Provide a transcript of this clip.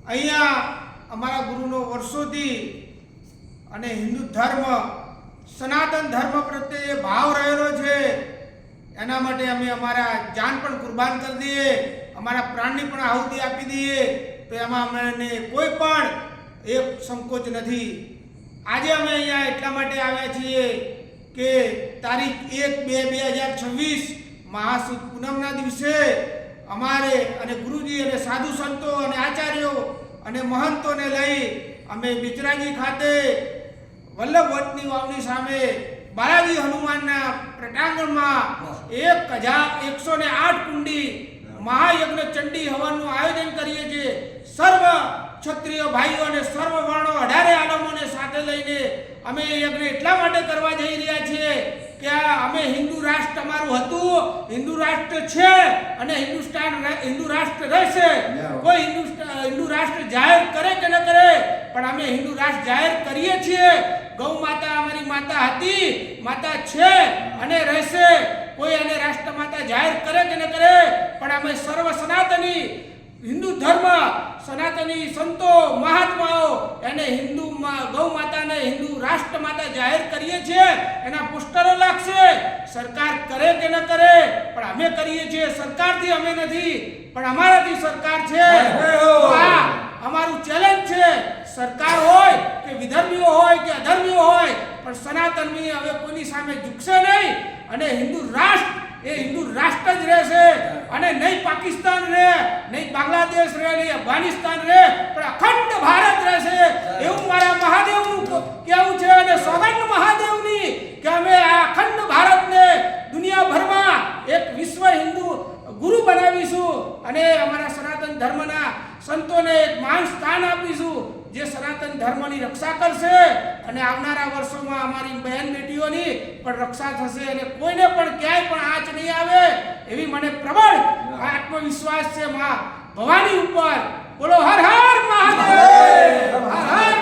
અહીંયા અમારા ગુરુનો વર્ષોથી અને હિન્દુ ધર્મ સનાતન ધર્મ પ્રત્યે ભાવ રહેલો છે. એના માટે અમે અમારા જાન પણ કુરબાન કરી દઈએ, અમારા પ્રાણની પણ આહુતિ આપી દઈએ, તો એમાં અમને કોઈ પણ એક સંકોચ નથી. આજે અમે અહીંયા એટલા માટે આવ્યા છીએ કે તારીખ 1/2/2026 મહાસુદ પૂનમના દિવસે અમારે અને ગુરુજી અને સાધુ સંતો અને આચાર્યો અને મહંતોને લઈ અમે બિચરાજી ખાતે વલ્લભવટની વાવની સામે બાલાજી હનુમાનના પ્રટાંગણમાં 108 કુંડી મહાયજ્ઞ ચંડી હવનનું આયોજન કરીએ છીએ. સર્વ ક્ષત્રિય ભાઈઓ અને સર્વ વર્ણો 18 આલમોને સાથે લઈને અમે યજ્ઞ એટલા માટે કરવા જઈ રહ્યા છીએ કે અમે હિન્દુ રાષ્ટ્ર અમારું હતું, હિન્દુ રાષ્ટ્ર છે અને હિન્દુ રાષ્ટ્ર રહેશે. કોઈ હિન્દુ રાષ્ટ્ર જાહેર કરે કે ન કરે, પણ અમે હિન્દુ રાષ્ટ્ર જાહેર કરીએ છીએ. ગૌ માતા અમારી માતા હતી, માતા છે અને રહેશે. કોઈ એને રાષ્ટ્ર માતા જાહેર કરે કે ન કરે, પણ અમે સર્વ સનાતની હિન્દુ ધર્મ સનાતની સંતો મહાત્માઓ એને ગૌ માતાને હિન્દુ રાષ્ટ્ર માતા જાહેર કરીએ છીએ. એના પોસ્ટરો લાગશે. સરકાર કરે કે ન કરે, પણ અમે કરીએ છીએ. સરકારથી અમે નથી, પણ અમારાથી સરકાર છે. આ અમારું ચેલેન્જ છે. સરકાર હોય કે વિધર્મીઓ હોય કે અધર્મીઓ હોય, પણ સનાતનની હવે કોઈની સામે ઝૂકશે નહીં. અને હિન્દુ રાષ્ટ્ર એ હિન્દુ રાષ્ટ્ર જ રહેશે. અને નહીં પાકિસ્તાન રહે, નહીં બાંગ્લાદેશ રહે, નહીં અફઘાનિસ્તાન રહે, પણ અખંડ ભારત રહેશે. એવું મારા મહાદેવનું કહેવું છે. અને સોગંદ મહાદેવની કે અમે આ અખંડ ભારતને દુનિયાભરમાં એક વિશ્વ હિન્દુ ગુરુ બનાવીશું અને અમારા સનાતન ધર્મના સંતોને એક મહાન સ્થાન આપીશું, જે સનાતન ધર્મની રક્ષા કરશે. અને આવનારા વર્ષોમાં અમારી બહેન બેટીઓની પણ રક્ષા થશે અને કોઈને પણ ક્યાંય પણ આંચ નહીં આવે એવી મને પ્રબળ આત્મવિશ્વાસ છે મા ભવાની ઉપર. બોલો હર હર મહાદેવ, હર હર